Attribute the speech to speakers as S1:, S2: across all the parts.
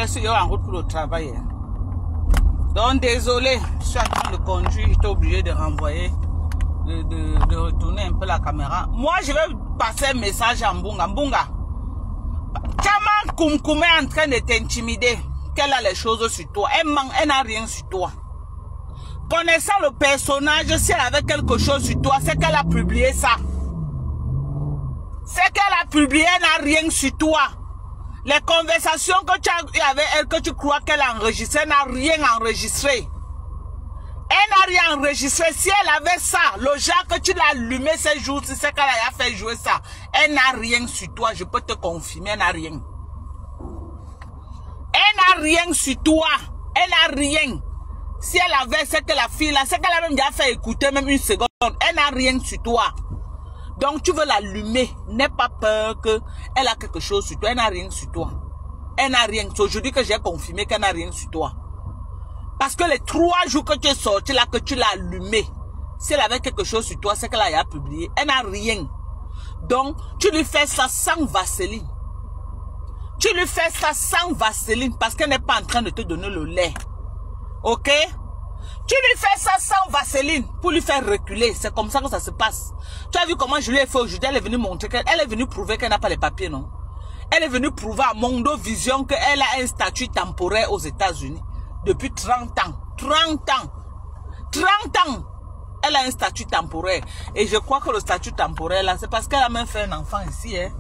S1: suis en route pour le travail. Donc, désolé, je suis en train de conduire, j'étais obligé de renvoyer, de retourner un peu la caméra. Moi, je vais passer un message à Mbunga. Mbunga, Tchaman Koumkoumé est en train de t'intimider. Qu'elle a les choses sur toi. Elle n'a rien sur toi. Connaissant le personnage, si elle avait quelque chose sur toi, c'est qu'elle a publié ça. C'est qu'elle a publié, elle n'a rien sur toi. Les conversations que tu as eues avec elle, que tu crois qu'elle a enregistrées, elle n'a rien enregistré. Elle n'a rien enregistré. Si elle avait ça, le genre que tu l'as allumé ces jours, c'est qu'elle a fait jouer ça. Elle n'a rien sur toi, je peux te confirmer, elle n'a rien. Elle n'a rien sur toi. Elle n'a rien. Si elle avait, c'est que la fille là, c'est qu'elle a même déjà fait écouter même une seconde. Elle n'a rien sur toi. Donc tu veux l'allumer. N'aie pas peur qu'elle a quelque chose sur toi. Elle n'a rien sur toi. Elle n'a rien. C'est aujourd'hui que j'ai confirmé qu'elle n'a rien sur toi. Parce que les 3 jours que tu es sorti là, que tu l'as allumé, si elle avait quelque chose sur toi, c'est qu'elle a publié. Elle n'a rien. Donc tu lui fais ça sans vaseline. Tu lui fais ça sans vaseline parce qu'elle n'est pas en train de te donner le lait. Ok? Tu lui fais ça sans vaseline pour lui faire reculer. C'est comme ça que ça se passe. Tu as vu comment je lui ai fait aujourd'hui? Elle est venue montrer qu'elle est venue prouver qu'elle n'a pas les papiers, non? Elle est venue prouver à Mondo Vision qu'elle a un statut temporaire aux États-Unis depuis 30 ans. 30 ans. 30 ans. Elle a un statut temporaire. Et je crois que le statut temporaire là, c'est parce qu'elle a même fait un enfant ici, hein?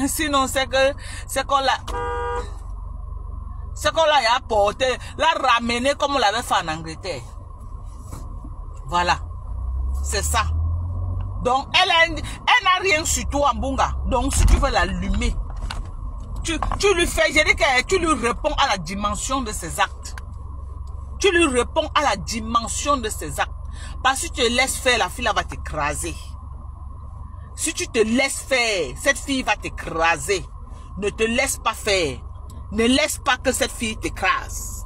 S1: Sinon, c'est qu'on l'a apporté, l'a ramené comme on l'avait fait en Angleterre. Voilà. C'est ça. Donc, elle n'a rien sur toi, Mbunga. Donc, si tu veux l'allumer, tu lui fais, je dis que tu lui réponds à la dimension de ses actes. Tu lui réponds à la dimension de ses actes. Parce que si tu te laisses faire, la fille là va t'écraser. Si tu te laisses faire, cette fille va t'écraser. Ne te laisse pas faire. Ne laisse pas que cette fille t'écrase.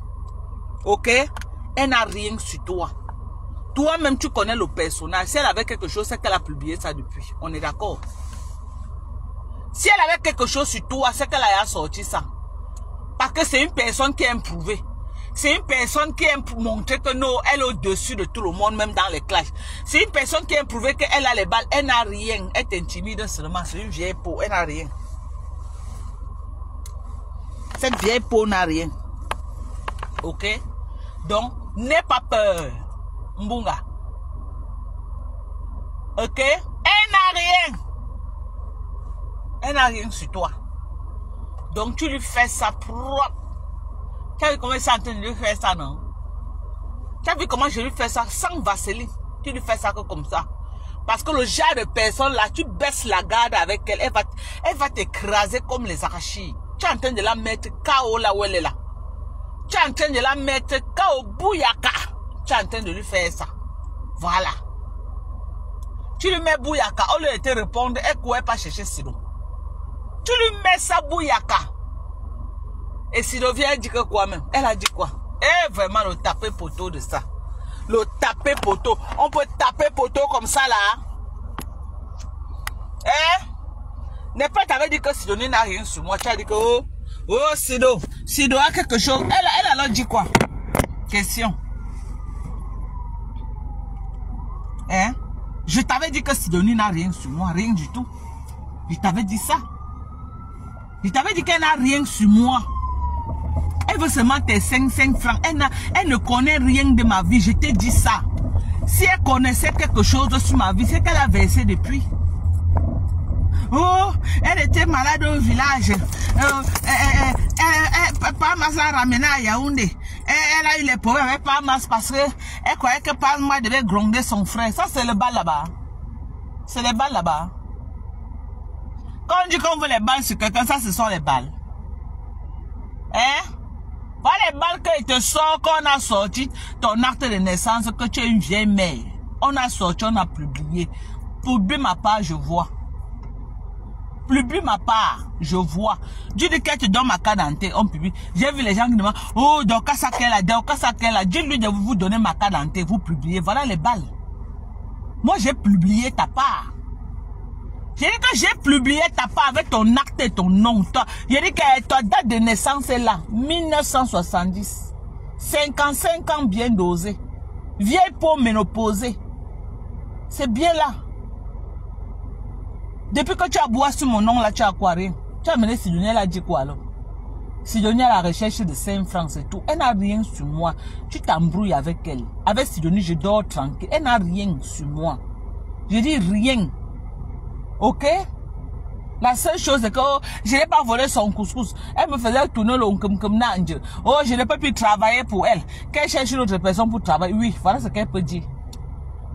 S1: Ok? Elle n'a rien sur toi. Toi-même, tu connais le personnage. Si elle avait quelque chose, c'est qu'elle a publié ça depuis. On est d'accord? Si elle avait quelque chose sur toi, c'est qu'elle a sorti ça. Parce que c'est une personne qui est improuvée. C'est une personne qui aime montrer que non, elle est au-dessus de tout le monde, même dans les classes. C'est une personne qui aime prouver qu'elle a les balles, elle n'a rien. Elle t'intimide seulement, c'est une vieille peau, elle n'a rien. Cette vieille peau n'a rien. Ok? Donc, n'aie pas peur, Mbunga. Ok? Elle n'a rien. Elle n'a rien sur toi. Donc, tu lui fais ça propre. Tu as vu comment je suis en train de lui faire ça, non? Tu as vu comment je lui fais ça sans vaseline? Tu lui fais ça que comme ça. Parce que le genre de personne là, tu baisses la garde avec elle, elle va t'écraser comme les arachides. Tu es en train de la mettre KO là où elle est là. Tu es en train de la mettre KO bouyaka. Tu es en train de lui faire ça. Voilà. Tu lui mets bouyaka, au lieu de te répondre, elle ne courait pas chercher Sido. Tu lui mets ça bouyaka. Et Sido vient, elle dit que quoi même? Elle a dit quoi? Eh, vraiment, le taper poteau de ça. Le taper poteau. On peut taper poteau comme ça, là. Eh? N'est pas t'avais dit que Sido n'a rien sur moi. Tu as dit que, oh Sido a quelque chose. Elle alors dit quoi? Question. Hein? Je t'avais dit que Sido n'a rien sur moi. Rien du tout. Je t'avais dit ça. Je t'avais dit qu'elle n'a rien sur moi. Elle veut seulement tes 5 francs. Elle ne connaît rien de ma vie. Je t'ai dit ça. Si elle connaissait quelque chose sur ma vie, c'est qu'elle a versé depuis. Oh, elle était malade au village. Palmas l'a ramenée à Yaoundé. Elle a eu les problèmes avec Palmas parce qu'elle croyait que Palmas devait gronder son frère. Ça, c'est le bal là-bas. C'est les balles là-bas. Quand on dit qu'on veut les balles sur quelqu'un, ça, ce sont les balles. Hein? Pas les balles qu'il te sort quand on a sorti ton acte de naissance, que tu es une vieille mère. On a sorti, on a publié. Publie ma part, je vois. Publie ma part, je vois. Dieu dit qu'elle te donne ma carte d'identité, on publie. J'ai vu les gens qui demandent, oh, donc ça qu'elle a, dis-lui de vous donner ma carte d'identité, vous publiez. Voilà les balles. Moi, j'ai publié ta part. J'ai dit que j'ai publié ta part avec ton acte et ton nom. J'ai dit que ta date de naissance est là. 1970. 55 ans bien dosé. Vieille peau ménopausée. C'est bien là. Depuis que tu as boit sur mon nom là, tu as quoi rien? Tu as mené Sidonie, elle a dit quoi alors? Sidonie à la recherche de 5 francs et tout. Elle n'a rien sur moi. Tu t'embrouilles avec elle. Avec Sidonie, je dors tranquille. Elle n'a rien sur moi. Je dis rien. Ok? La seule chose c'est que je n'ai pas volé son couscous. Elle me faisait tourner le comme nange. Oh, je n'ai pas pu travailler pour elle. Qu'elle cherche une autre personne pour travailler. Oui, voilà ce qu'elle peut dire.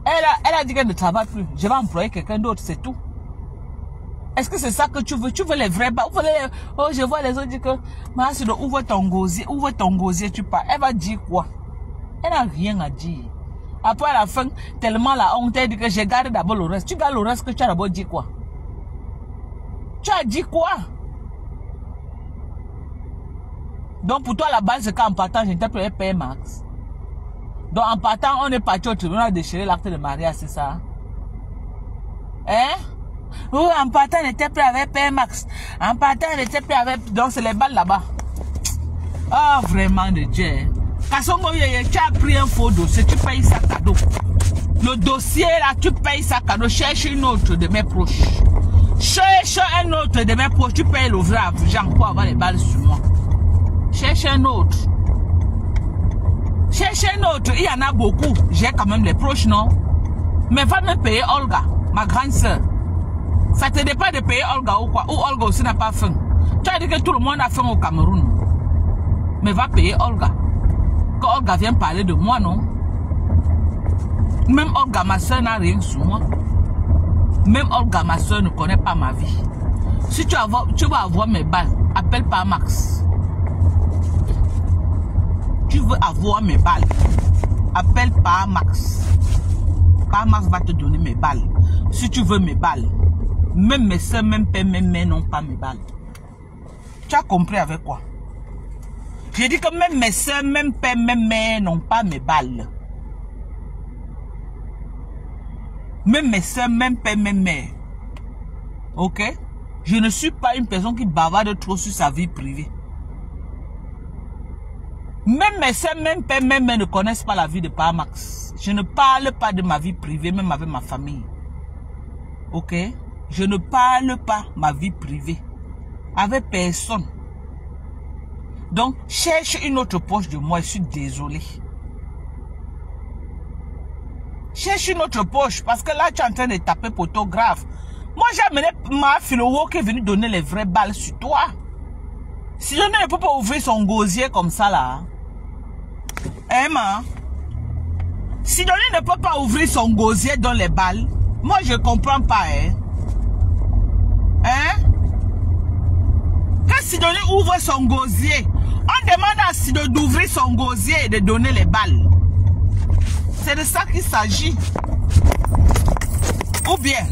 S1: Elle a dit qu'elle ne travaille plus. Je vais employer quelqu'un d'autre, c'est tout. Est-ce que c'est ça que tu veux? Tu veux les vrais bas? Oh, je vois les autres dire que Massido, ouvre ton gosier, tu pars. Elle va dire quoi? Elle n'a rien à dire. Après à la fin, tellement la honte, elle dit que j'ai gardé d'abord le reste. Tu gardes le reste que tu as d'abord dit quoi? Tu as dit quoi? Donc pour toi la base c'est qu'en partant, je n'étais plus payé max. Donc en partant, on est parti au tribunal déchirer l'acte de mariage, c'est ça? Hein? Oh, en partant, on n'était plus avec payé max. En partant, on n'était plus avec... Donc c'est les balles là-bas. Oh, vraiment de Dieu. Kasongo, tu as pris un faux dossier, tu payes ça cadeau. Le dossier là, tu payes ça cadeau. Cherche une autre de mes proches. Cherche un autre de mes proches. Tu payes l'ouvrage pour avoir les balles sur moi. Cherche un autre. Cherche un autre. Il y en a beaucoup. J'ai quand même les proches, non? Mais va me payer Olga, ma grande soeur. Ça te dépend de payer Olga ou quoi? Ou Olga aussi n'a pas faim. Tu as dit que tout le monde a faim au Cameroun. Mais va payer Olga. Que Olga vient parler de moi, non? Même Olga, ma soeur, n'a rien sur moi. Même Olga, ma soeur, ne connaît pas ma vie. Si tu vas avoir mes balles, appelle pas Max. Tu veux avoir mes balles, appelle pas Max. Pas Max va te donner mes balles. Si tu veux mes balles, même mes soeurs, même père, même mère n'ont pas mes balles. Tu as compris avec quoi? J'ai dit que même mes soeurs, même père, même mère n'ont pas mes balles. Même mes soeurs, même père, même mère. Ok? Je ne suis pas une personne qui bavarde trop sur sa vie privée. Même mes soeurs, même père, même mère ne connaissent pas la vie de Papa Max. Je ne parle pas de ma vie privée, même avec ma famille. Ok? Je ne parle pas ma vie privée avec personne. Donc, cherche une autre poche de moi, je suis désolé. Cherche une autre poche, parce que là, tu es en train de taper poteau grave. Moi, j'ai amené ma philo qui est venue donner les vraies balles sur toi. Si je ne peux pas ouvrir son gosier comme ça, là. Hein, ma? Si je ne peut pas ouvrir son gosier dans les balles, moi, je ne comprends pas, hein. Hein? Quand Sidonie ouvre son gosier, on demande à Sidonie d'ouvrir son gosier et de donner les balles. C'est de ça qu'il s'agit. Ou bien,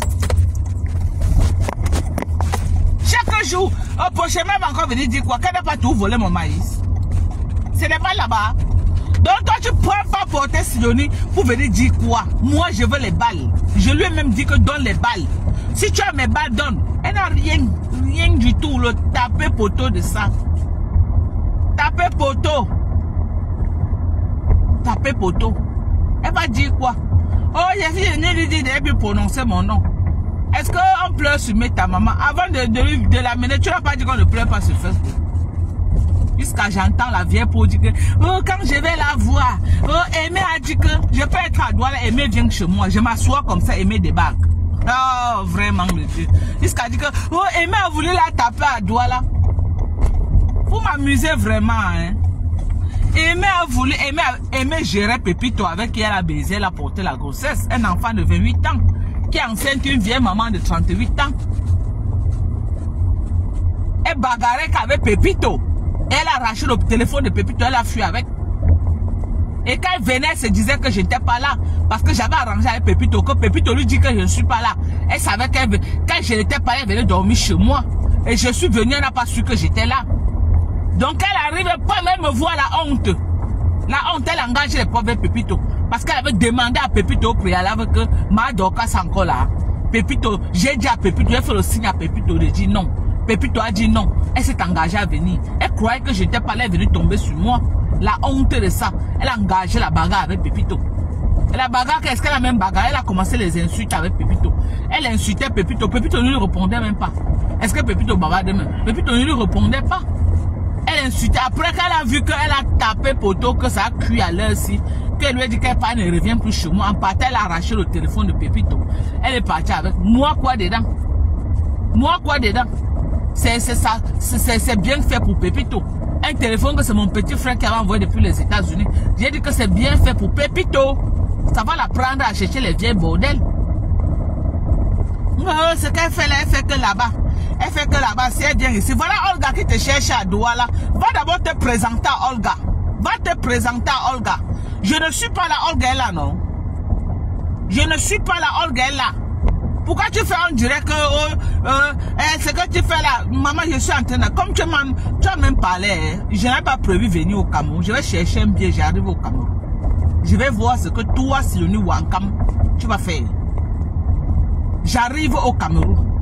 S1: chaque jour, au prochain même encore venir dire quoi? Qu'elle n'a pas tout volé mon maïs. Ce n'est pas là-bas. Donc toi, tu ne pourras pas porter Sidonie pour venir dire quoi? Moi, je veux les balles. Je lui ai même dit que donne les balles. Si tu as mes balles, donne. Elle n'a rien du tout. Le taper poteau de ça. Taper poteau. Taper poteau. Elle va dire quoi? Oh, j'ai dit de bien prononcer mon nom. Est-ce qu'on pleure sur ta maman? Avant de l'amener, tu n'as pas dit qu'on ne pleure pas sur Facebook. Jusqu'à j'entends la vieille pour dire que oh, quand je vais la voir, oh, Aimé a dit que je peux être à Douala, Aimé vient chez moi. Je m'assois comme ça, Aimé débarque. Oh, vraiment, le Dieu. Jusqu'à dire que oh, Aimé a voulu la taper à Douala. Vous m'amusez vraiment, hein. Aimé a voulu, Aimé gérer Pépito avec qui elle a baisé, elle a porté la grossesse. Un enfant de 28 ans qui est enceinte une vieille maman de 38 ans. Elle bagarrait qu'avec Pépito. Elle a arraché le téléphone de Pépito, elle a fui avec. Et quand elle venait, elle se disait que je n'étais pas là. Parce que j'avais arrangé avec Pépito, que Pépito lui dit que je ne suis pas là. Elle savait qu'elle, quand je n'étais pas là, elle venait dormir chez moi. Et je suis venu, elle n'a pas su que j'étais là. Donc elle arrive pas même me voir la honte. La honte, elle engage les pauvres Pépito. Parce qu'elle avait demandé à Pépito au préalable que ma Dorcas encore là. Pépito, j'ai dit à Pépito, j'ai fait le signe à Pépito de dire non. Pépito a dit non. Elle s'est engagée à venir. Elle croyait que j'étais pas là, elle est venue tomber sur moi. La honte de ça. Elle a engagé la bagarre avec Pépito. Et la bagarre, est-ce qu'elle a même bagarre? Elle a commencé les insultes avec Pépito. Elle insultait Pépito. Pépito ne lui répondait même pas. Est-ce que Pépito bavardait même? Pépito ne lui répondait pas. Elle insultait. Après qu'elle a vu qu'elle a tapé Poto, que ça a cuit à l'heure-ci, qu'elle lui a dit qu'elle ne revient plus chez moi. En partant, elle a arraché le téléphone de Pépito. Elle est partie avec moi quoi dedans? Moi quoi dedans? C'est ça, c'est bien fait pour Pépito. Un téléphone que c'est mon petit frère qui avait envoyé depuis les États-Unis. J'ai dit que c'est bien fait pour Pépito. Ça va la prendre à chercher les vieilles bordels. Ce qu'elle fait là, elle fait que là-bas. Elle fait que là-bas, si elle vient ici. Voilà Olga qui te cherche à Douala. Va d'abord te présenter à Olga. Va te présenter à Olga. Je ne suis pas la Olga là, non. Je ne suis pas la Olga là. Pourquoi tu fais on dirait que ce que tu fais là, maman, je suis en train de... Comme tu as même parlé, je n'avais pas prévu venir au Cameroun. Je vais chercher un billet, j'arrive au Cameroun. Je vais voir ce que toi, Silouni Wankam, tu vas faire. J'arrive au Cameroun.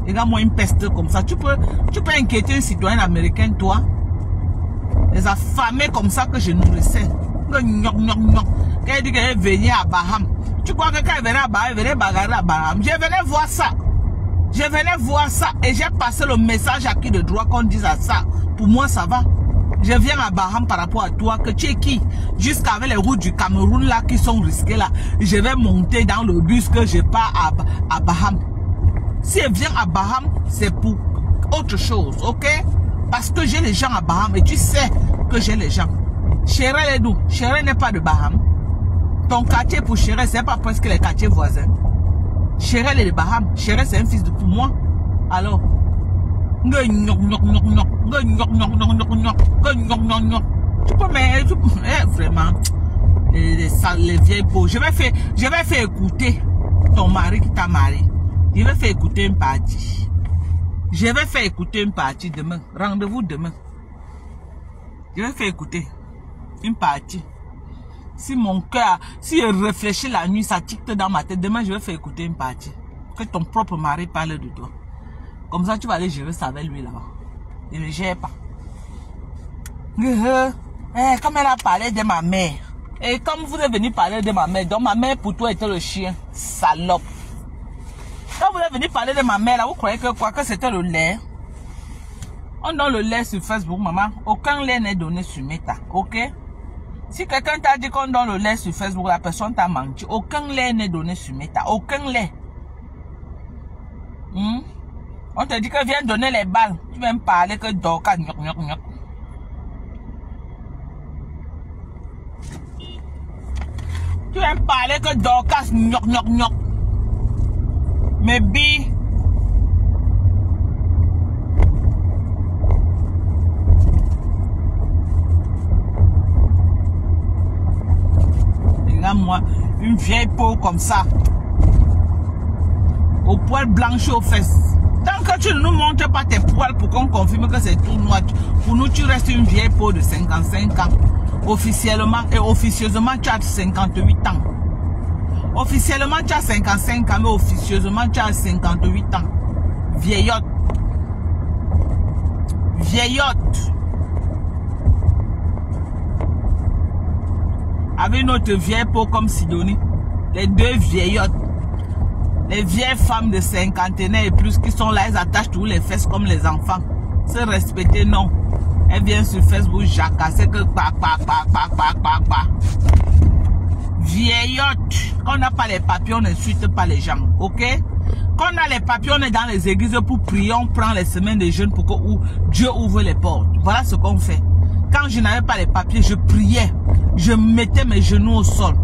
S1: Regarde-moi une peste comme ça. Tu peux inquiéter un citoyen américain, toi. Les affamés comme ça que je nourrissais. Qu'elle dit qu'elle venait à Baham. Tu crois que quand elle venait à Baham, elle venait bagarrer à Baham. Je venais voir ça. Je venais voir ça. Et j'ai passé le message à qui de droit qu'on dise à ça. Pour moi, ça va. Je viens à Baham par rapport à toi. Que tu es qui? Jusqu'avec les routes du Cameroun là qui sont risquées là. Je vais monter dans le bus que je pars à Baham. Si elle vient à Baham, c'est pour autre chose, ok? Parce que j'ai les gens à Baham et tu sais que j'ai les gens. Chéret est d'où? Chéret n'est pas de Baham. Ton quartier pour Chéret, c'est pas presque les quartiers voisins. Chéret est de Baham. Chéret, c'est un fils de pour moi. Alors, tu peux vraiment les vieilles peaux. Je vais faire écouter ton mari qui t'a marié. Je vais faire écouter une partie. Je vais faire écouter une partie demain. Rendez-vous demain. Je vais faire écouter une partie. Si mon cœur, si je réfléchis la nuit, ça tique dans ma tête. Demain, je vais faire écouter une partie. Que ton propre mari parle de toi. Comme ça, tu vas aller gérer ça avec lui là-bas. Il ne gère pas. Comme elle a parlé de ma mère. Et comme vous êtes venu parler de ma mère, donc ma mère pour toi était le chien. Salope. Quand vous êtes venu parler de ma mère là, vous croyez que quoi? Que c'était le lait? On donne le lait sur Facebook, maman. Aucun lait n'est donné sur Meta. Ok? Si quelqu'un t'a dit qu'on donne le lait sur Facebook, la personne t'a menti. Aucun lait n'est donné sur Meta. Aucun lait. On te dit que viens donner les balles. Tu viens me parler que Dorcas. Tu viens me parler que Dorcas. Mais bi. Regarde-moi, une vieille peau comme ça. Au poil blanchi aux fesses. Tant que tu ne nous montres pas tes poils pour qu'on confirme que c'est tout noir, pour nous tu restes une vieille peau de 55 ans. Officiellement et officieusement tu as 58 ans. Officiellement tu as 55 ans, mais officieusement tu as 58 ans. Vieillotte. Vieillotte. Avec notre vieille peau comme Sidonie. Les deux vieillottes. Les vieilles femmes de cinquantenaire et plus qui sont là, elles attachent tous les fesses comme les enfants. Se respecter, non. Elles viennent sur Facebook jacasser que pa. Vieillotte. Quand on n'a pas les papiers, on n'insulte pas les gens. Ok? Quand on a les papiers, on est dans les églises pour prier, on prend les semaines de jeûne pour que Dieu ouvre les portes. Voilà ce qu'on fait. Quand je n'avais pas les papiers, je priais. Je mettais mes genoux au sol.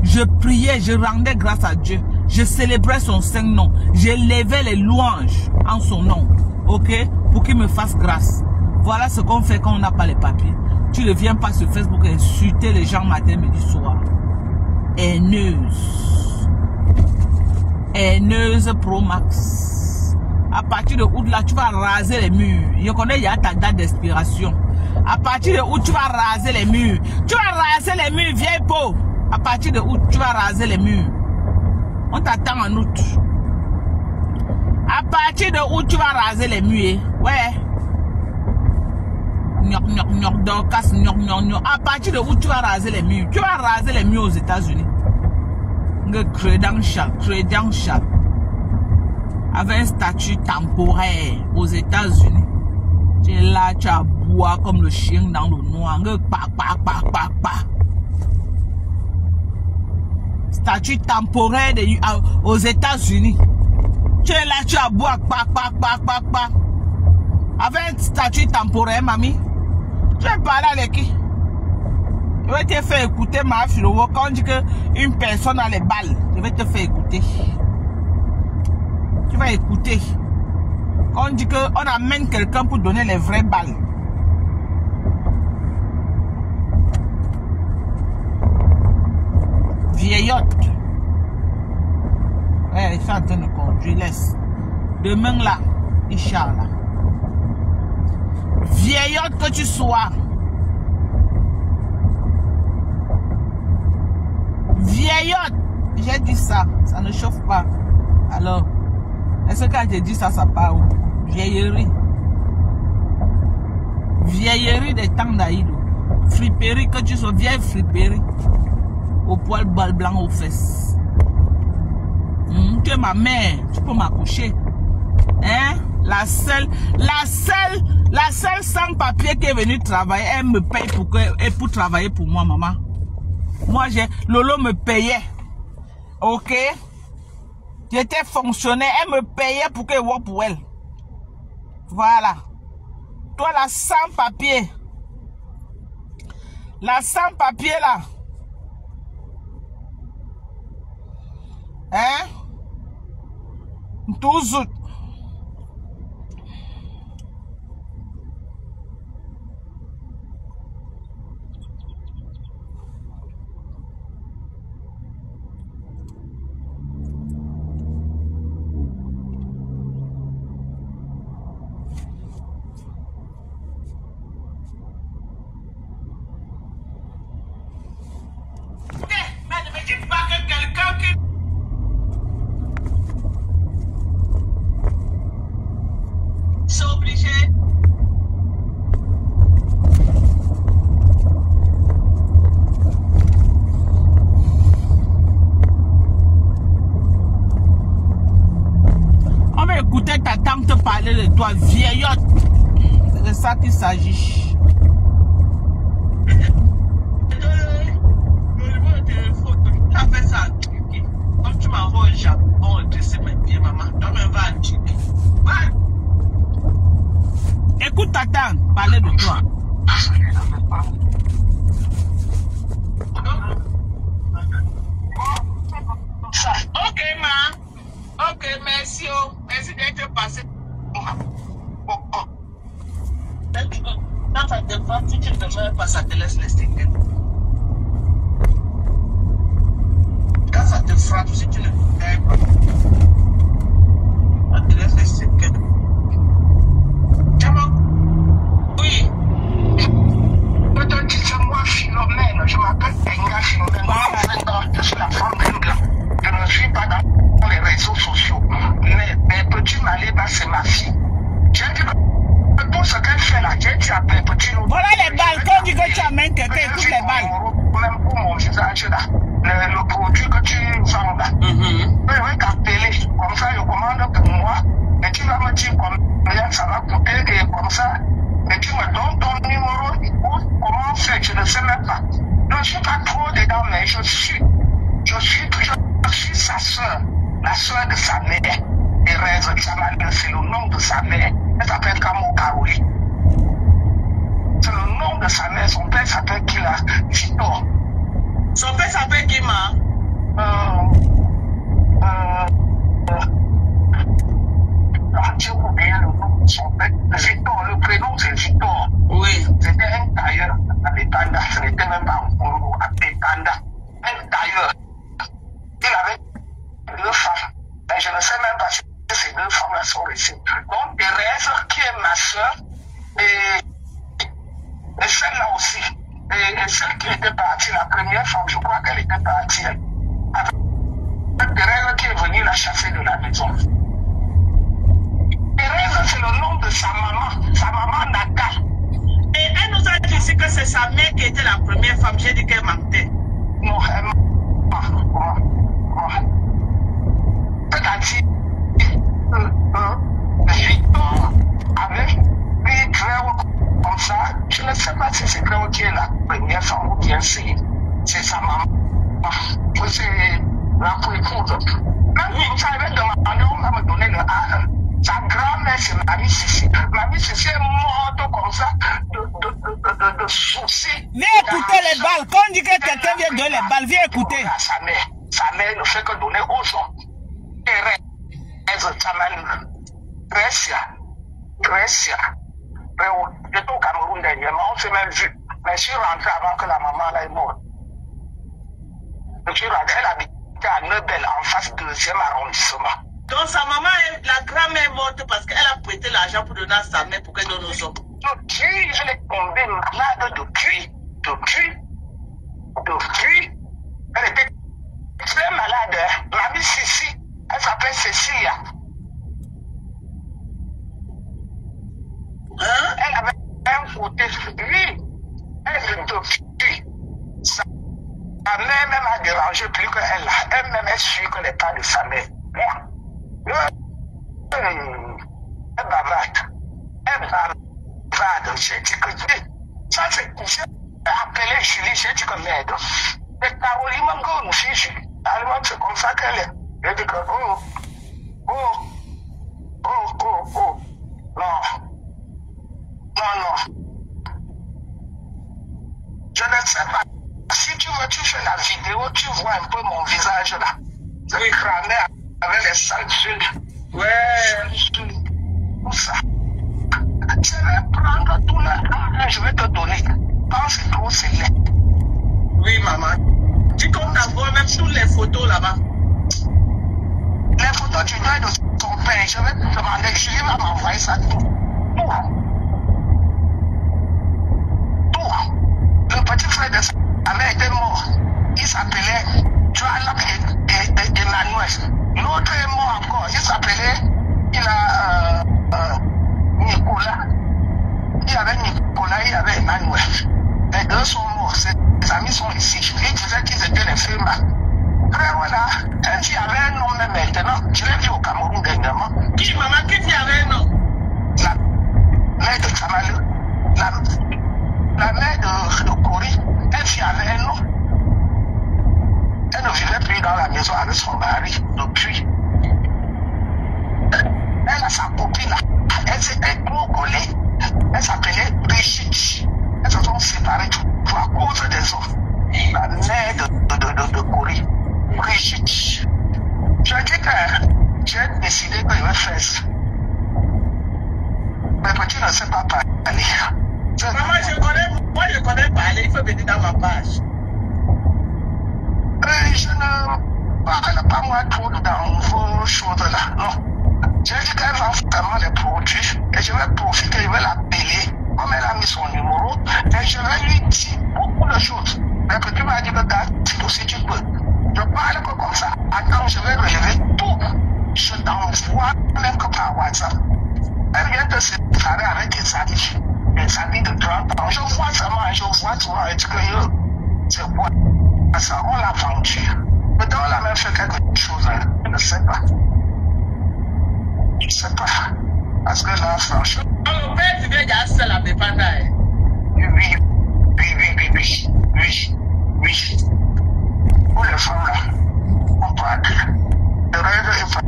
S1: Je priais, je rendais grâce à Dieu. Je célébrais son saint nom. Je levais les louanges en son nom. Ok? Pour qu'il me fasse grâce. Voilà ce qu'on fait quand on n'a pas les papiers. Tu ne viens pas sur Facebook insulter les gens matin, midi, soir. Haineuse. Haineuse Pro Max. À partir de août, là, tu vas raser les murs. Je connais, il y a ta date d'expiration. À partir de août, tu vas raser les murs. Tu vas raser les murs, vieille peau. À partir de août, tu vas raser les murs. On t'attend en août. À partir de où tu vas raser les murs? Ouais. À partir de où tu vas raser les murs? Tu vas raser les murs aux États-Unis. Credential. Avec un statut temporaire aux États-Unis. Tu es là, tu aboies comme le chien dans le noir. Statut temporaire aux États-Unis. Tu es là, tu aboies. Avec un statut temporaire, mamie. Tu vas parler avec qui? Je vais te faire écouter ma philo. Quand on dit qu'une personne a les balles, je vais te faire écouter. Tu vas écouter. Quand on dit qu'on amène quelqu'un pour donner les vraies balles. Vieillotte. Ouais, ils sont en train de conduire. Laisse. Demain là, Inch'Allah. Vieillotte que tu sois. Vieillotte. J'ai dit ça. Ça ne chauffe pas. Alors, est-ce que quand je dis ça, ça part où? Vieillerie. Vieillerie des temps d'Aïdo. Friperie que tu sois. Vieille friperie. Au poil blanc aux fesses. Tu es ma mère. Tu peux m'accoucher. Hein? La seule sans papier qui est venue travailler, elle me paye pour travailler pour moi, maman. Moi, Lolo me payait. Ok? J'étais fonctionnaire, elle me payait pour que je voie pour elle. Voilà. Toi, la sans papier. La sans papier là. Hein? Toujours. De toi, vieillotte. C'est de ça qu'il s'agit. Tu as fait ça. Comme tu m'envoies au Japon, tu sais mes pieds, maman. Toi-même, va à Tchèque. Écoute, Tatan, parler de toi. Ok, ma. Ok, merci. Merci d'être passé. Quand ça te va, si tu ne demeures pas, ça te laisse les séquelles. Quand ça te frappe, si tu ne demeures pas, ça te laisse les séquelles. Oui. Moi, Philomène, je m'appelle Enga Philomène. Je suis la femme d'Enga. Je ne suis pas dans les réseaux sociaux. Mais Petit Maléba, c'est ma fille. J'ai dit que tout ce qu'elle fait là, j'ai dit à Petit. Voilà les balles, quand tu dis que tu amènes quelqu'un, écoute les balles. Même pour mon visage là, le produit que tu vends là. Je vais t'appeler, comme ça, je commande pour moi. Et tu vas me dire combien ça va coûter, et comme ça. Et tu me donnes ton numéro, comment faire, je ne sais même pas. Je ne suis pas trop dedans, mais je suis sa soeur, la soeur de sa mère. Thérèse Tchamalin, c'est le nom de sa mère. Elle s'appelle Kamo Kaoli. C'est le nom de sa mère. Son père s'appelle Kila Victor. Son père s'appelle Kima. J'ai oublié le nom de son père. Victor, le prénom c'est Victor. Oui. C'était un tailleur à Bétanda. Ce n'était même pas un Congo à Bétanda. Un tailleur. Il avait deux femmes. Mais je ne sais même pas si ces deux femmes-là sont restées. Donc, Thérèse, qui est ma soeur, et celle-là aussi. Et celle qui était partie, la première femme, je crois qu'elle était partie. Avec Thérèse qui est venue la chasser de la maison.
S2: sa maman Naka.
S1: Et elle nous a dit ici que c'est sa mère qui était la première femme. J'ai dit qu'elle mentait.
S2: Non, elle ment. C'est-à-dire, Victor avait pris Cléo comme ça. Je ne sais pas si c'est Cléo qui est la première femme ou bien c'est sa maman. C'est la précoute. Même si ça avait demandé, on va me donner le A1. Sa grand-mère, c'est Mamie Sissi. Mamie Sissi est morte comme ça de soucis.
S1: Viens écouter les balles. Quand on dit que quelqu'un vient donner les balles, viens écouter.
S2: Sa mère ne fait que donner aux gens. Et Grècia. J'étais au Cameroun dernièrement, on s'est même vu. Mais je suis rentré avant que la maman là est morte. Je suis rentré, elle habitait à Neubel, en face du 2e arrondissement.
S1: Donc sa maman, la grand-mère est morte parce qu'elle a prêté l'argent pour donner à sa mère pour qu'elle donne aux hommes.
S2: Depuis, elle est tombée malade depuis. Elle était très malade. Mamie Sissi, elle s'appelle Cécilia.
S1: Hein?
S2: Elle avait un côté, oui, elle depuis. Sa mère même a dérangé plus qu'elle. Elle-même est sûre que les pas de sa mère. Elle bavarde. J'ai dit que ça c'est couché. Appelé Julie, j'ai dit que merde. Et Caroline, même quand nous fiche, alors c'est comme ça qu'elle est. J'ai dit que non. Je ne sais pas. Si tu veux, tu fais la vidéo, tu vois un peu mon visage là. C'est crâné avec les sanctions.
S1: Ouais.
S2: Tout ça. Je vais prendre tout là, je vais te donner. Quand c'est trop, c'est laid.
S1: Oui, maman. Dis qu'on t'envoie même toutes les photos là-bas.
S2: Les photos du deuil de son père, je vais te demander, Julie va m'envoyer ça tout. Le petit frère de sa mère était mort. Il s'appelait Joanna et Emmanuel. L'autre est mort encore. Il s'appelait, Nicolas. Il y avait Nicolas, il y avait Emmanuel. Les deux sont morts. Ses amis sont ici. Ils disaient qu'ils étaient les films. Après, voilà. Elle dit, il y avait un homme maintenant. Je l'ai vu au Cameroun dernièrement.
S1: Qui, maman, qui dit avait un homme?
S2: La mère de Kamalou. La mère de Kori. Elle dit, il y avait un homme. Elle ne vivait plus dans la maison avec son mari depuis. Elle a sa copine là. Elle s'était collée. Elle s'appelait Brigitte. Elles se sont séparées tout à cause des autres. La mère de Corée, Brigitte. Je dis que j'ai décidé que je vais faire ça. Mais petit ne sait pas parler.
S1: Maman, moi je connais parler, il faut venir dans ma page.
S2: Je ne parle pas moi trop dans vos choses là, non. J'ai dit qu'elle va vraiment les produits et je vais profiter, je vais l'appeler. Comme elle a mis son numéro, et je vais lui dire beaucoup de choses. Mais que tu m'as dit que tout si tu peux. Je parle que comme ça. Attends, je vais relever tout. Je t'envoie même que par WhatsApp. Elle vient de se séparer avec des amis de 30 ans. Je vois seulement, je vois toi, et que c'est quoi ça, on l'a vendu. Peut-être on l'a même fait quelque chose, je ne sais pas. Je ne sais pas. Parce que là, franchement.
S1: Oh, mais tu viens déjà seul à me prendre.
S2: Oui. Pour les femmes là, on peut agir. Le rêve est pas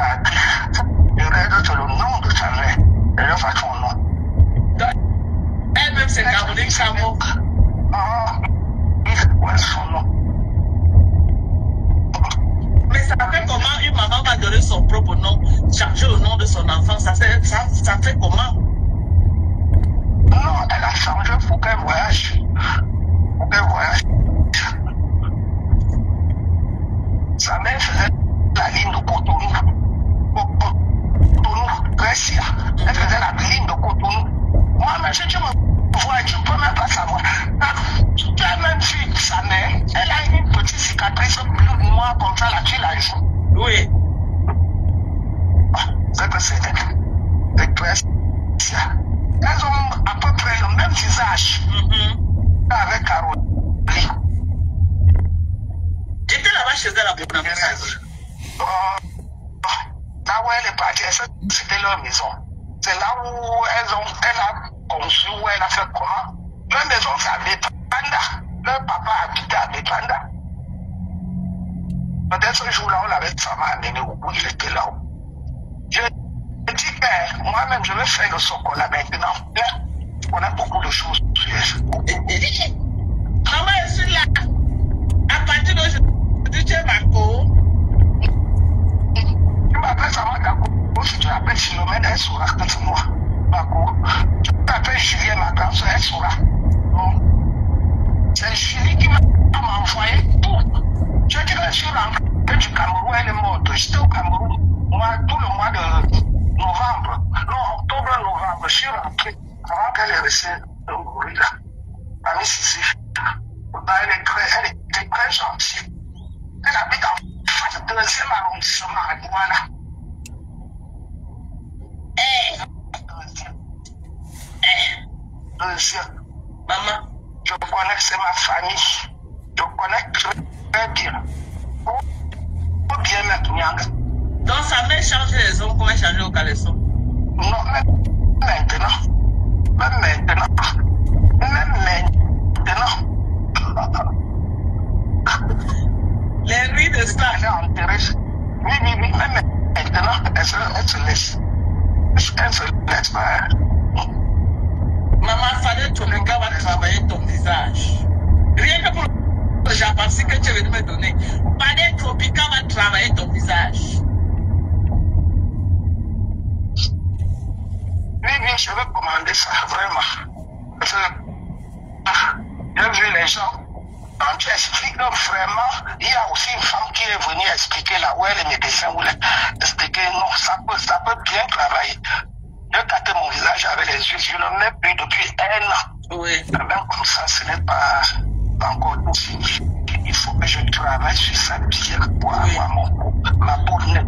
S2: agir. Le rêve, c'est le nom de sa mère. Et le fait son nom.
S1: Elle-même, c'est Caroline Samo.
S2: Ouais, son nom.
S1: Mais ça fait comment une maman va donner son propre nom, changer le nom de son enfant? Ça fait comment?
S2: Non, elle a changé pour qu'elle voyage. Sa mère faisait la ligne de Cotonou. Grècia. Elle faisait la ligne de Cotonou. Moi, mais si tu me vois, tu ne peux même pas savoir. Tu as même vu sa mère. Elle a une petite cicatrice plus noire comme ça, là, tu la joues.
S1: Oui.
S2: C'est que c'est Grècia.
S1: va chez elle à Bonamoussage.
S2: Là où elle est partie, c'était leur maison. C'est là où elle a conçu, où elle a fait comment. Leur maison, c'est à Bépanda. Leur papa habitait à Bépanda. Peut-être ce jour-là, on l'avait vraiment amené où il était là-haut. Je dis que moi-même, je vais faire le chocolat maintenant. On a beaucoup de choses.
S1: Maman, je suis là. À partir d'aujourd'hui, tu es Marco.
S2: Tu m'appelles ça, Marco. Si tu appelles Philomène, elle saura que c'est moi. Marco. Tu m'appelles Julien, ma grande-soeur, elle saura. C'est Julie qui m'a envoyé tout. Je dis que je suis rentré du Cameroun, elle est morte. J'étais au Cameroun. Moi, tout le mois de novembre. Non, octobre-novembre, je suis rentré avant qu'elle ait reçu le gorilla. Mamie Sissi. Elle était très gentille. Elle habite en face du 2e arrondissement à Douala. Deuxième.
S1: Maman.
S2: Je connais que c'est ma famille. Je connais très bien. Ou bien même Nyanga.
S1: Donc sa mère change les hommes, comment changer au caleçon?
S2: Non, même maintenant.
S1: Les rues de ça.
S2: Elle est enterrée. Oui, même maintenant, elle se laisse. Elle se laisse pas.
S1: Maman, fallait Tropica va travailler ton visage. Rien que pour le japonais que tu veux me donner. Fallait Tropica va travailler ton visage.
S2: Oui, je vais commander ça, vraiment. Parce que j'ai vu les gens. Quand tu expliques vraiment, il y a aussi une femme qui est venue expliquer là où elle est médecin, où elle expliquer non, ça peut bien travailler. Je gâtais mon visage avec les yeux, je n'en ai plus depuis 1 an.
S1: Oui.
S2: Même comme ça, ce n'est pas encore tout fini. Il faut que je travaille sur ça bien pour avoir ma peau nette.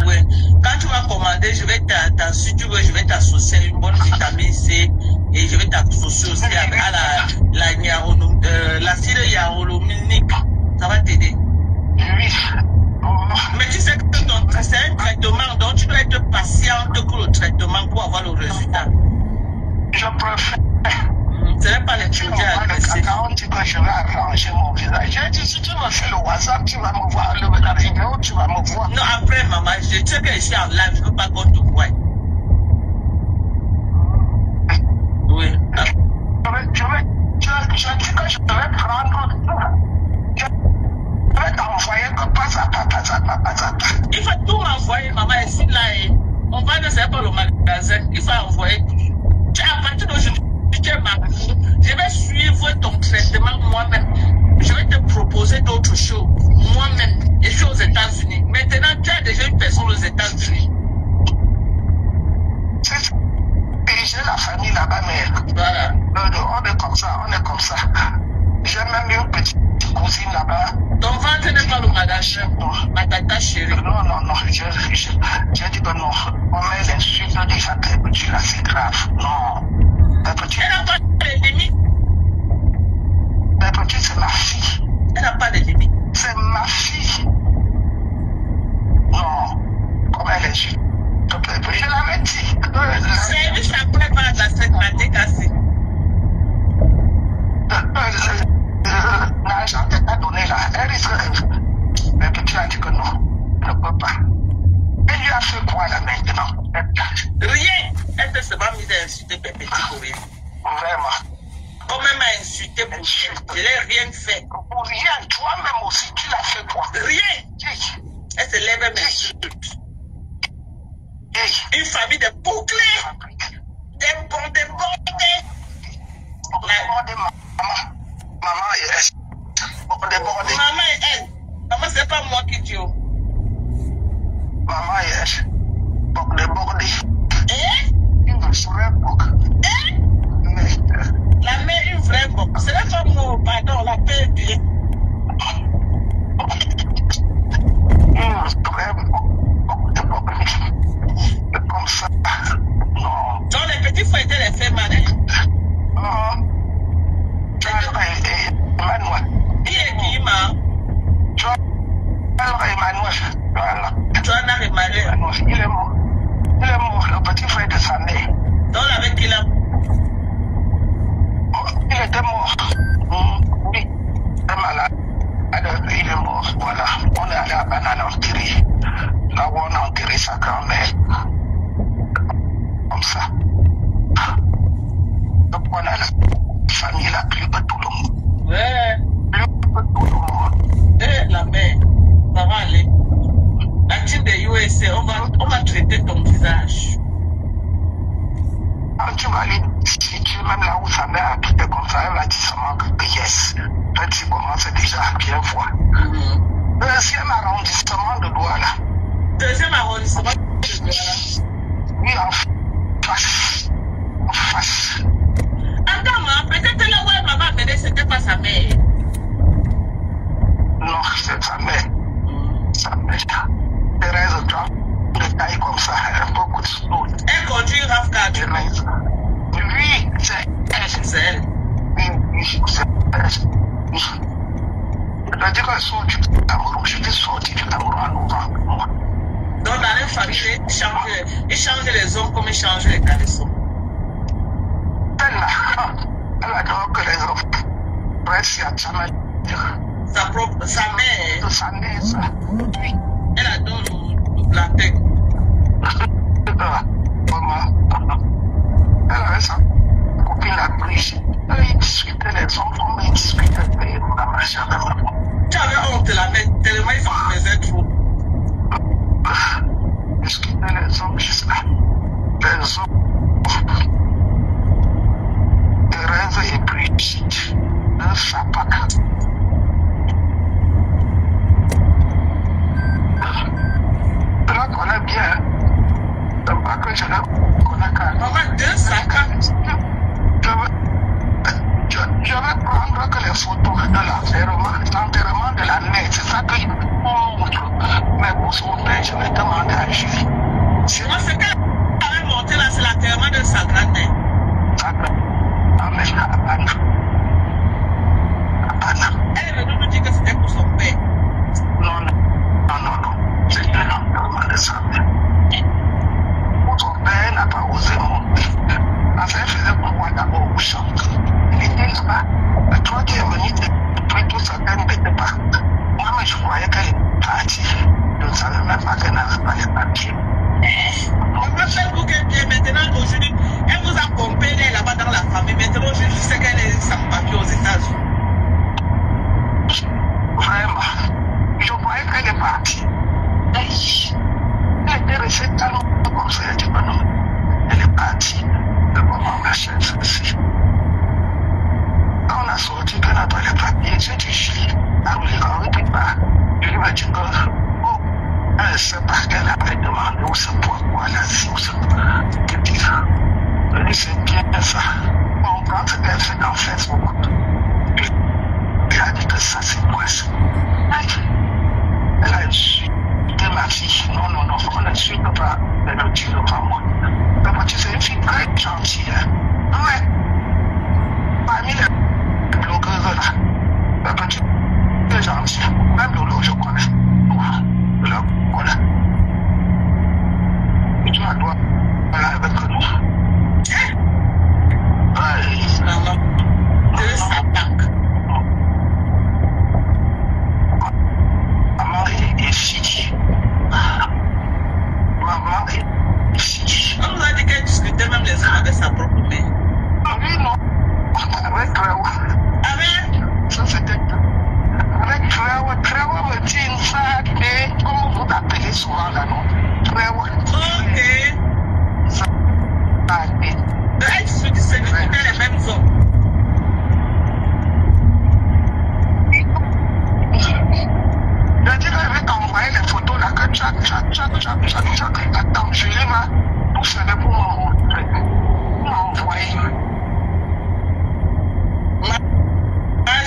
S1: Oui. Quand tu vas commander, si tu veux, je vais t'associer à une bonne vitamine C et je vais t'associer aussi à l'acide hyaluronique. Ça va t'aider.
S2: Oui.
S1: Mais tu sais que c'est un traitement, donc tu dois être patiente pour le traitement pour avoir le résultat.
S2: Je préfère.
S1: Ce n'est pas les produits agressifs.
S2: Quand on dit que je vais arranger mon visage, j'ai dit si tu me fais le WhatsApp, tu vas me voir, la vidéo, tu vas me voir.
S1: Non, après maman, je sais que je suis en live, je ne veux pas qu'on te voie. Oui.
S2: Je dis que je vais prendre tout. Je vais t'envoyer que pas ça.
S1: Il faut tout m'envoyer, maman, ici, là. On va ne sait pas le magasin, il faut envoyer tout. À partir d'aujourd'hui, je vais suivre ton traitement moi-même. Je vais te proposer d'autres choses. Moi-même, je suis aux États-Unis. Maintenant, tu as déjà une personne aux États-Unis.
S2: J'ai la famille là-bas, mais
S1: voilà.
S2: On est comme ça. J'ai même une petite cousine là-bas.
S1: Ton ventre n'est pas le magasin, ma tata chérie.
S2: Non, j'ai dit que non. On met l'insulte déjà très petit là, c'est grave. Non. Elle
S1: n'a pas de limite.
S2: La petite, c'est ma fille.
S1: Elle n'a pas de limite.
S2: C'est ma fille. Non. Comme elle est juste. Je l'avais dit.
S1: C'est juste après par la sécurité cassée.
S2: L'argent qu'elle t'a donné là, elle risque que. Mais petit a dit que non. Elle ne peut pas. Elle lui a fait quoi là maintenant?
S1: Rien. Elle ne s'est pas mise à insulter Pépéti pour rien.
S2: Vraiment.
S1: Comme elle m'a insulté pour rien. Je n'ai rien fait.
S2: Pour rien. Toi-même aussi, tu l'as fait quoi?
S1: Rien. Elle se lève et m'insulte. Une famille de bouclés. Des bondés. Maman et elle. Maman, c'est pas moi qui dis.
S2: Maman et elle. Bordé.
S1: Une
S2: vraie boque.
S1: La mère, une vraie boque. C'est la femme, pardon, la paix bien.
S2: Une vraie boque. Comme ça. Non.
S1: Donc les petits frères étaient les faits malins.
S2: Emmanuel.
S1: Qui est qui, ma?
S2: Alors, Emmanuel, voilà.
S1: Johanna Emmanuel.
S2: Il est mort. Il est mort, le petit frère de sa mère.
S1: Donc, avec qui là?
S2: Il était mort. Oui. Il est malade. Il est mort. Voilà. On est allé à Banane enterrer. Là où on a enterré sa grand-mère. Comme ça. Donc, on a la famille la plus de tout le monde.
S1: Ouais.
S2: Plus de tout le monde.
S1: Eh, la mère. Ça va aller. La team de USA, on va traiter ton visage.
S2: Quand tu vas aller situer même là où sa mère a quitté comme ça, elle va dire seulement que yes. Là, tu commences déjà à bien voir. Deuxième arrondissement de Douala.
S1: Deuxième arrondissement de Douala.
S2: Oui, en face. En face.
S1: Attends, peut-être là où elle m'a amené, c'était pas sa mère.
S2: Non, c'est sa mère. Sa mère. Thérèse de taille comme ça, beaucoup de sous.
S1: Elle conduit Rafka.
S2: Thérèse. Oui, c'est elle.
S1: C'est elle.
S2: Oui, c'est elle. Je dis que sorti du Cameroun, je suis sorti du Cameroun en novembre.
S1: Donc dans la famille, il change les hommes comme il change les caleçons.
S2: Elle a donc les hommes. Presque à jamais.
S1: Sa mère.
S2: Sa mère, ça. Oui.
S1: Elle adore la tête.
S2: Maman. Elle avait sa copine la Brigitte. Elle discutait les enfants, mais ils discutaient la marche avec maman.
S1: Tu avais honte la mettre tellement il s'en faisait trop.
S2: Discuter les hommes jusqu'à les hommes. Thérèse et Brigitte. Un sapac. Je la connais bien. C'est pas que je la connais quand
S1: Maman, deux sacs.
S2: Je vais prendre que les photos de l'enterrement de la mère. C'est ça que je montre. Mais pour son père, je vais demander à Julie.
S1: Moi, ce qu'elle avait monté là, c'est l'enterrement de sa grand-mère.
S2: Sa grand-mère,
S1: Elle est venue nous dire que c'était pour son père.
S2: non. C'était l'enterrement de sa mère. Son père n'a pas osé monter. Parce qu'elle faisait pour moi d'abord au champ. Il était là-bas. Mais toi qui es venu depuis tout ça, elle n'était pas. Moi, mais je croyais qu'elle est partie. Je ne savais même pas qu'elle n'avait pas les papiers.
S1: On va faire pour qu'elle vienne maintenant aujourd'hui. Elle vous a pompé là-bas dans la famille. Maintenant aujourd'hui, je sais qu'elle est sans papier aux États-Unis.
S2: Vraiment. Je croyais qu'elle est partie. Elle était restée tellement comme ça. Elle dit, non, elle est partie. Le moment ma chaise ici. Quand on a sorti, qu'on a pas les papiers, j'ai dit, Julie, on ne dit pas. Julie m'a dit, oh, elle ne sait pas qu'elle avait demandé où c'est pourquoi elle a dit où c'est pourquoi. Je dis, c'est bien ça. Bon, quand elle fait dans Facebook, elle a dit que ça, c'est quoi ça? Elle a su de ma fille. Non, on a su de pas, elle ne dit pas moi. La petite, c'est une fille très gentille. Ouais. Parmi les blogueuses là, la petite est gentille. Même Lolo, je connais. Je la connais. Et tu la dois aller avec nous.
S1: Maman, deux sapacs.
S2: Maman est fille. Maman est fille.
S1: On nous a dit qu'elle discutait même les hommes avec sa propre mère.
S2: Oui, non. Avec Tréo.
S1: Avec
S2: Ça, c'était. Avec Tréo. Tréo me dit une sac, mais comment vous l'appelez souvent là, non? Tréo.
S1: ok.
S2: Ça,
S1: Elle discutait les mêmes hommes.
S2: Je dis qu'elle avait envoyé les photos là, que tchac. Attends, je lui va tout faire pour m'envoyer.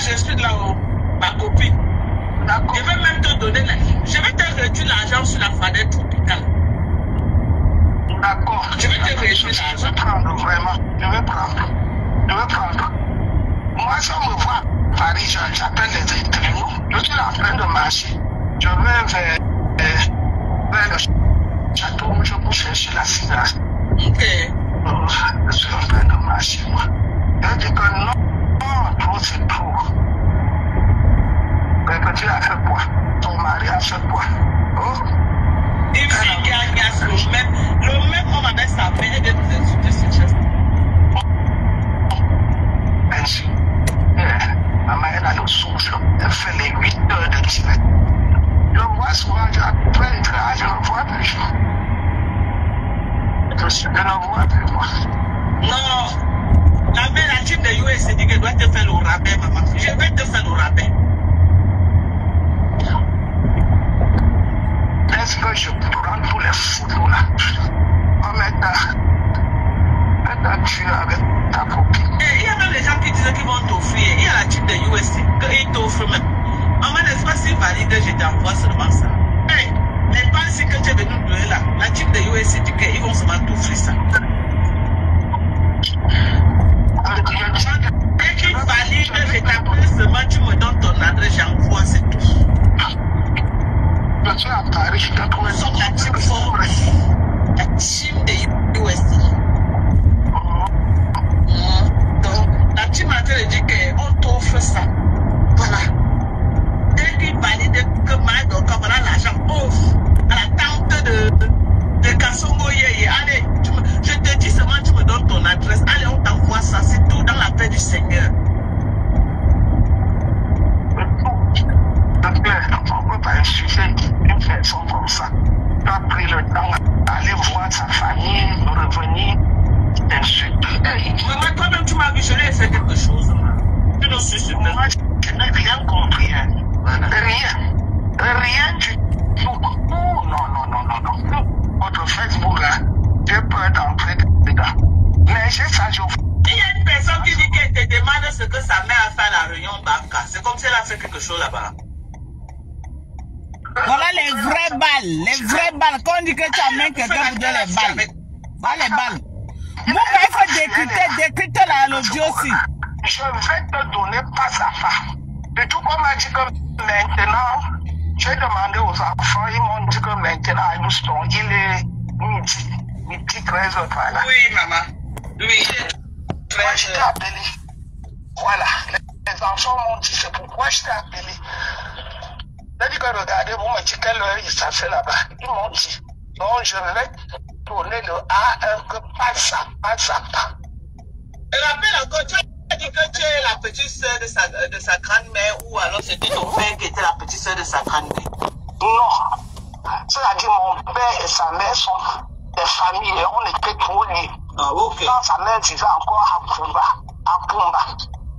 S1: Je suis là-haut, ma copine.
S2: D'accord.
S1: Je vais même te donner, je vais te réduire l'argent sur la fadette tropicale.
S2: D'accord.
S1: Je vais te réduire
S2: Je vais
S1: l'argent.
S2: prendre, vraiment. Je vais prendre. Moi, si on me voit à Paris, j'appelle les internautes. Je suis en train de marcher. Je vais vers le château où je peux chercher la fille là.
S1: Ok.
S2: Je suis en train de marcher, moi. Je dis que non, trop c'est trop. Que tu as fait quoi? Ton mari a fait quoi? Oh?
S1: Une fille qui agace le même homme avec sa peine et de nous insulter sur geste.
S2: Ainsi. Maman, elle a le souffle. Elle fait les 8 heures de direct. Je vois souvent, après le travail, je ne vois plus. Je ne vois plus, moi.
S1: Non. La mère, la team de US dit qu'elle doit te faire le rabais, maman. Je vais te faire le rabais.
S2: Est-ce que je prends tous les photos là? Oh, maintenant, tu es avec ta copine.
S1: Il y a même les gens qui disent qu'ils vont t'offrir. Il y a la team de US qu'ils t'offrent même. Maman, n'est-ce pas si valide, je t'envoie seulement ça. Hey, les pensées que tu es venu donner là, la team de US dit qu'ils vont seulement t'offrir ça. Dès qu'il valide, je t'appelle seulement, tu me donnes ton adresse, j'envoie, c'est tout.
S2: Je suis à Paris, je t'ai trouvé
S1: Sauf la team forte, la team de US. Donc, la team a dit qu'on t'offre ça. Voilà. Dès qu'il valide que Maïdo Kamara l'argent offre à la tante de Kassongo Yeye. Allez, je te dis seulement, tu me donnes ton adresse. Allez, on t'envoie ça. C'est tout dans la paix du Seigneur.
S2: On ne peut pas insulter une personne comme ça. Tu as pris le temps d'aller voir sa famille, revenir, insulter.
S1: Mais toi-même, tu m'as vu, je l'ai fait quelque chose. Tu ne suis pas.
S2: Moi, je n'ai rien compris. Rien du tout. Non. Votre Facebook là, j'ai peur d'entrer dedans. Mais j'ai ça, je...
S1: Il y a une personne qui dit qu'elle te demande ce que sa mère a fait à la réunion d'Anka. C'est comme si elle a fait quelque chose là-bas. Voilà les vraies balles. Les vraies balles. Quand on dit que tu amènes quelqu'un pour dire les balles. Voilà les balles. Moi, il faut décrypter l'audio aussi.
S2: Je vais te donner pas à pas. Et tout comme m'a dit que maintenant, j'ai demandé aux enfants, ils m'ont dit que maintenant à Houston, il est midi 13h par là.
S1: Oui, maman. Oui, il est 13h.
S2: Moi, je t'ai appelé. Voilà. Les enfants m'ont dit, c'est pourquoi je t'ai appelé. J'ai dit que regardez, vous me dites quelle heure il s'est fait là-bas. Ils m'ont dit. Donc, je vais donner le A1 que pas ça.
S1: Et rappelle encore, tu as dit que tu es la petite soeur de sa grand-mère ou alors c'était ton père qui était la petite soeur de sa grand-mère?
S2: Non. C'est-à-dire mon père et sa mère sont des familles et on était trop liés.
S1: Ah, ok.
S2: Quand sa mère vivait encore à Pumba.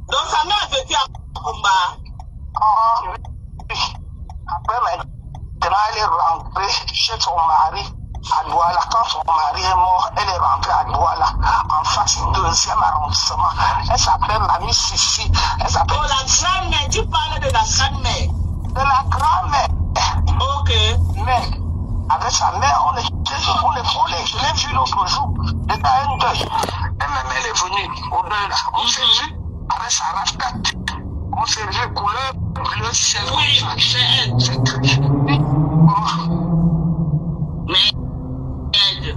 S1: Donc sa mère vécut à Pumba?
S2: Oui. Après, maintenant, elle est rentrée chez son mari à Douala. Quand son mari est mort, elle est rentrée à Douala, en face du 2e arrondissement. Elle s'appelle Mamie Sissi. Elle s'appelle...
S1: Oh, la grand-mère, tu parles de la grand-mère?
S2: De la grand-mère.
S1: Ok.
S2: Mais, avec sa mère, on je l'ai vu l'autre jour. Elle était à un deuil. Elle-même, elle est venue au deuil là. On s'est vu avec sa rafta. On s'est vu couleur bleu ciel.
S1: Oui, c'est elle.
S2: C'est triste.
S1: Mais elle.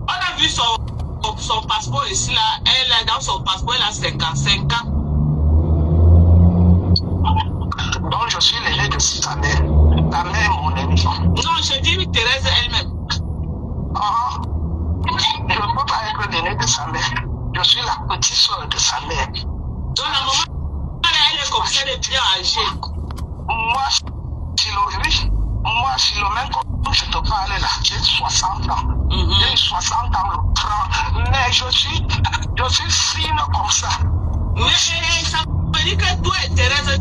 S1: On a vu son passeport ici là. Elle est dans son passeport, elle a 55 ans.
S2: Donc je suis l'aîné de sa mère. Ta mère est mon amie.
S1: Non, je dis Thérèse elle-même.
S2: Je ne peux pas être l'aîné de sa mère. Je suis la petite soeur de sa mère.
S1: Donc la maman, elle est comme ça depuis âgée.
S2: Moi, si le même comme je te parlais là, j'ai 60 ans. J'ai 60 ans le 30. Mais je suis fine comme ça.
S1: Mais ça veut dire que toi et Thérèse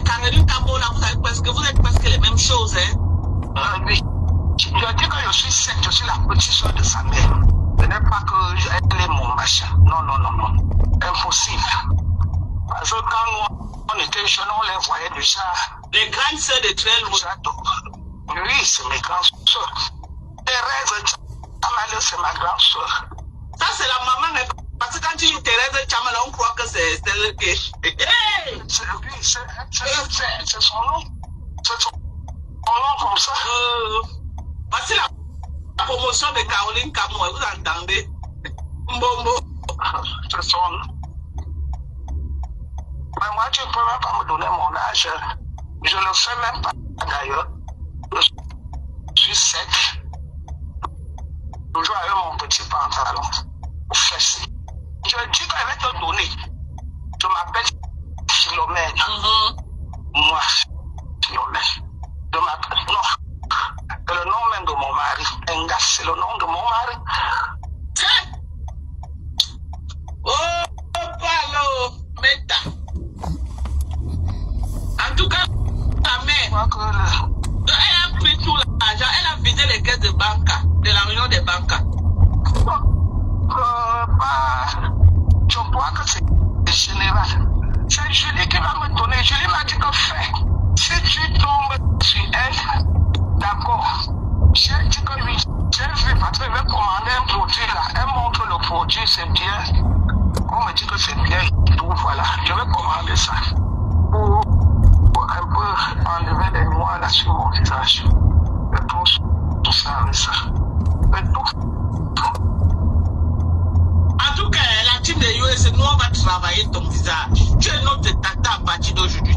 S1: Caroline Cabo, là, vous êtes presque les mêmes choses, hein?
S2: Oui. Je dis que je suis sec, je suis la petite soeur de sa mère. Ce n'est pas qu'elle est mon machin. Non. Impossible. Parce que quand on était jeunes, on les voyait déjà.
S1: Les grandes sœurs de très loin.
S2: Oui, c'est mes grandes sœurs. Thérèse, c'est ma grande sœur.
S1: Ça, c'est la maman Parce que quand tu dis Thérèse Chamala, on croit que c'est le cash.
S2: C'est son nom. C'est son nom comme ça.
S1: Voici la promotion de Caroline Camoy, vous entendez? Mbombo.
S2: C'est son nom. Mais moi, tu ne peux même pas me donner mon âge. Je ne le fais même pas d'ailleurs. Je suis sec. Toujours avec mon petit pantalon. Fessé. Je dis qu'elle va te donner. Je m'appelle Philomène. Moi, Philomène. Je m'appelle. Non. C'est le nom même de mon mari. Engas, c'est le nom de mon mari.
S1: Oh, palo, Meta. En tout cas, la mère, elle a pris tout l'argent. Elle a vidé les caisses de banque, de la réunion des banques.
S2: Je crois que c'est général. C'est Julie qui va me donner. Julie m'a dit que fais. Si tu tombes sur elle, d'accord. J'ai dit que oui, j'ai vu parce qu'elle veut commander un produit là. Elle montre le produit, c'est bien. On me dit que c'est bien. Donc voilà, je vais commander ça. Pour un peu enlever les noix là sur mon visage. Je pense tout ça avec ça.
S1: En tout cas, la team de US, nous on va travailler ton visage. Tu es notre tata à partir d'aujourd'hui.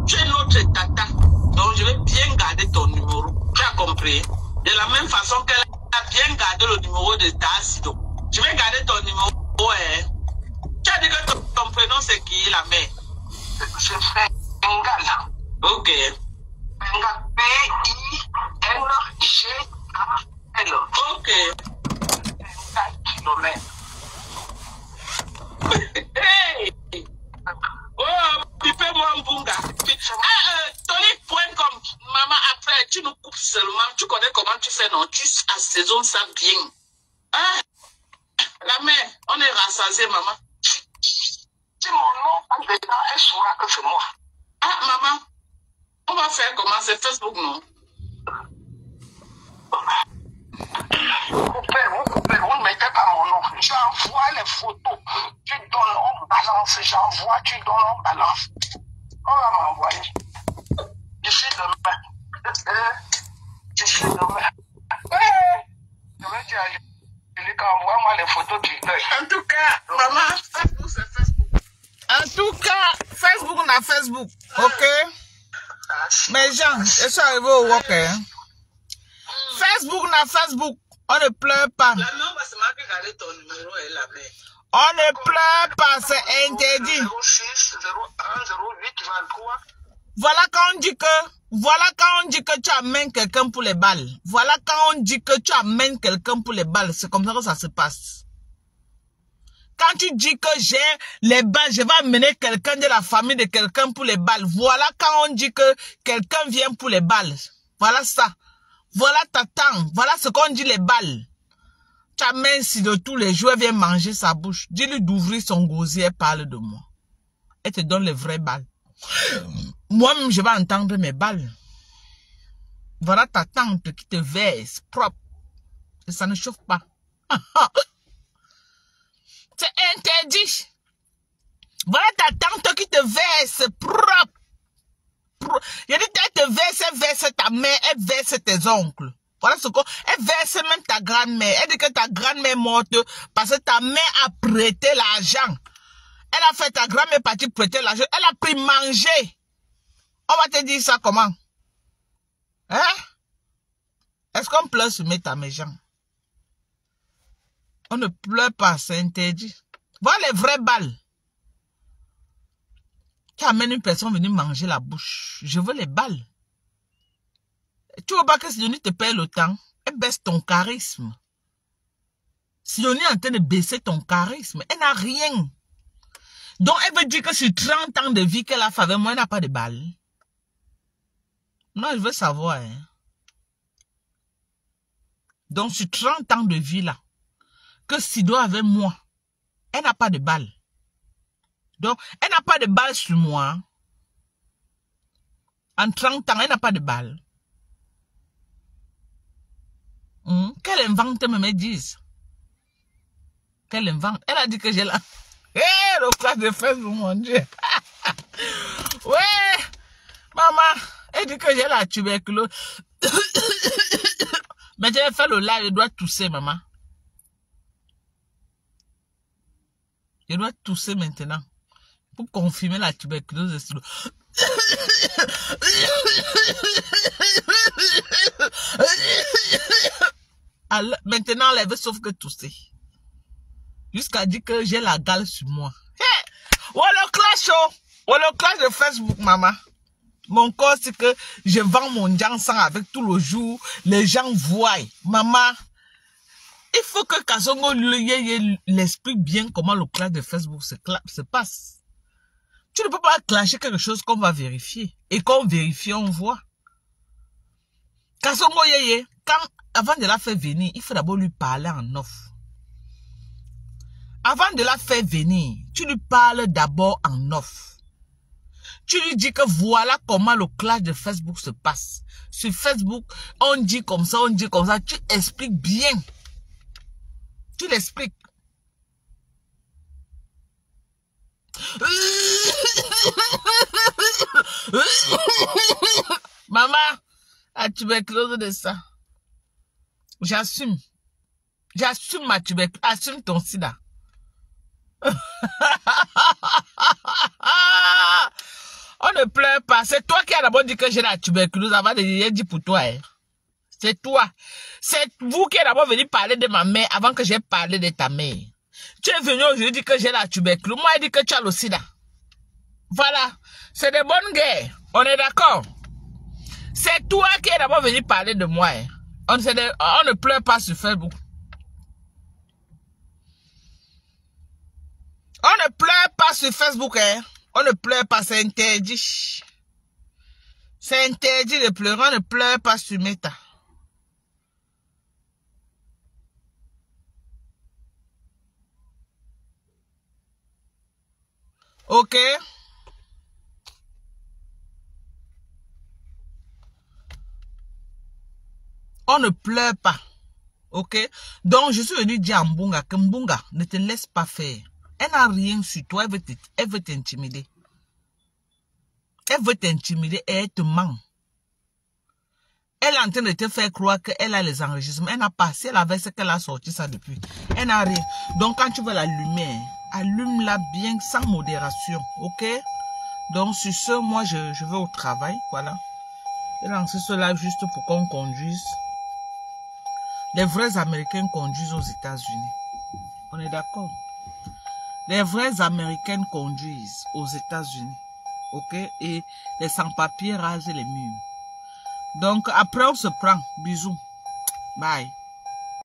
S1: Tu es notre tata. Donc je vais bien garder ton numéro. Tu as compris? De la même façon qu'elle a bien gardé le numéro de Tassido. Je vais garder ton numéro. Ouais. Tu as dit que ton prénom c'est qui, la mère?
S2: C'est Bengal.
S1: Ok.
S2: Bengal. B-I-N-G-A-L.
S1: Ok.
S2: Bengal.
S1: Hey! Oh, pipez-moi un bunga. Tonic.com, maman, après, tu nous coupes seulement. Tu connais comment tu fais, non? Tu assaisonnes ça bien. Ah, la mère, on est rassasié, maman.
S2: Si mon nom est dedans, elle saura que c'est moi.
S1: Ah, maman, on va faire comment? C'est Facebook, non?
S2: Vous ne mettez pas mon nom. J'envoie les photos. Tu donnes, on balance. J'envoie, tu donnes, on balance. On va m'envoyer. D'ici demain. D'ici demain. Je vais dire à Julie qu'envoie-moi les photos du deuil.
S1: En tout cas, maman, Facebook, c'est Facebook. En tout cas, Facebook, on a Facebook. Ok? Mais Jean, je suis arrivé au work. Facebook, on a Facebook. On ne pleure pas. La maman, c'est moi qui garde ton numéro et la mère. On ne pleure pas, c'est interdit.
S2: 06 01 08 23.
S1: Voilà quand on dit que tu amènes quelqu'un pour les balles. Voilà quand on dit que tu amènes quelqu'un pour les balles. C'est comme ça que ça se passe. Quand tu dis que j'ai les balles, je vais amener quelqu'un de la famille de quelqu'un pour les balles. Voilà quand on dit que quelqu'un vient pour les balles. Voilà ça. Voilà ta tante. Voilà ce qu'on dit les balles. Tu amènes si de tous les jours, elle vient manger sa bouche. Dis-lui d'ouvrir son gosier, elle parle de moi. Elle te donne les vraies balles. Moi-même, je vais entendre mes balles. Voilà ta tante qui te verse propre. Et ça ne chauffe pas. C'est interdit. Voilà ta tante qui te verse propre. Je dis, elle te verse ta mère, elle verse tes oncles. Voilà ce qu'on... Elle verse même ta grand-mère. Elle dit que ta grand-mère est morte parce que ta mère a prêté l'argent. Elle a fait ta grand-mère partir prêter l'argent. Elle a pris manger. On va te dire ça comment? Hein? Est-ce qu'on pleure sur ta méchant? On ne pleure pas, c'est interdit. Voilà les vraies balles. Tu amènes une personne venir manger la bouche. Je veux les balles. Tu veux pas que Sidonie te paye le temps? Elle baisse ton charisme. Sidonie est en train de baisser ton charisme. Elle n'a rien. Donc elle veut dire que sur 30 ans de vie qu'elle a fait avec moi, elle n'a pas de balles. Non, je veux savoir. Hein. Donc sur 30 ans de vie là, que Sido avec moi, elle n'a pas de balles. Donc, elle n'a pas de balles sur moi. En 30 ans, elle n'a pas de balles. Qu'elle invente, me disent. qu'elle invente. Elle a dit que j'ai la... le clash de Facebook, mon Dieu. Ouais, maman, elle dit que j'ai la tuberculose. Mais j'ai fait le live, je dois tousser, maman. Je dois tousser maintenant. Pour confirmer la tuberculose. Alors, maintenant, elle veut sauf que tousser. Jusqu'à dire que j'ai la gale sur moi. Hey! Le clash de Facebook, maman. Mon corps, c'est que je vends mon jansan avec tout le jour. Les gens voient. Maman, il faut que Kasongo l'explique bien comment le clash de Facebook se passe. Tu ne peux pas clasher quelque chose qu'on va vérifier. Et qu'on vérifie, on voit. Kasongo avant de la faire venir, il faut d'abord lui parler en off. Avant de la faire venir, tu lui parles d'abord en off. Tu lui dis que voilà comment le clash de Facebook se passe. Sur Facebook, on dit comme ça, on dit comme ça. Tu expliques bien. Tu l'expliques. Maman, la tuberculose de ça. J'assume. J'assume ma tuberculose. Assume ton sida. On ne pleure pas. C'est toi qui as d'abord dit que j'ai la tuberculose avant de dire pour toi. Hein. C'est toi. C'est vous qui êtes d'abord venu parler de ma mère avant que j'ai parlé de ta mère. Tu es venu aujourd'hui dire que j'ai la tuberculose. Moi, je dis que tu as le sida. Voilà. C'est des bonnes guerres. On est d'accord. C'est toi qui es d'abord venu parler de moi. Hein. On ne pleure pas sur Facebook. On ne pleure pas sur Facebook. Hein. On ne pleure pas, c'est interdit. C'est interdit de pleurer. On ne pleure pas sur Meta. Ok? On ne pleure pas. Ok? Donc, je suis venu dire à Mbunga que Mbunga, ne te laisse pas faire. Elle n'a rien sur toi, elle veut t'intimider. Elle veut t'intimider et elle te ment. Elle est en train de te faire croire qu'elle a les enregistrements. Elle n'a pas, si elle avait ce qu'elle a sorti ça depuis. Elle n'a rien. Donc quand tu veux l'allumer, allume-la bien sans modération. Ok? Donc sur ce, moi je vais au travail. Voilà. J'ai lancé cela juste pour qu'on conduise. Les vrais Américains conduisent aux États-Unis. On est d'accord? Les vrais Américains conduisent aux États-Unis. Ok? Et les sans-papiers rasent les murs. Donc, après, on se prend. Bisous. Bye.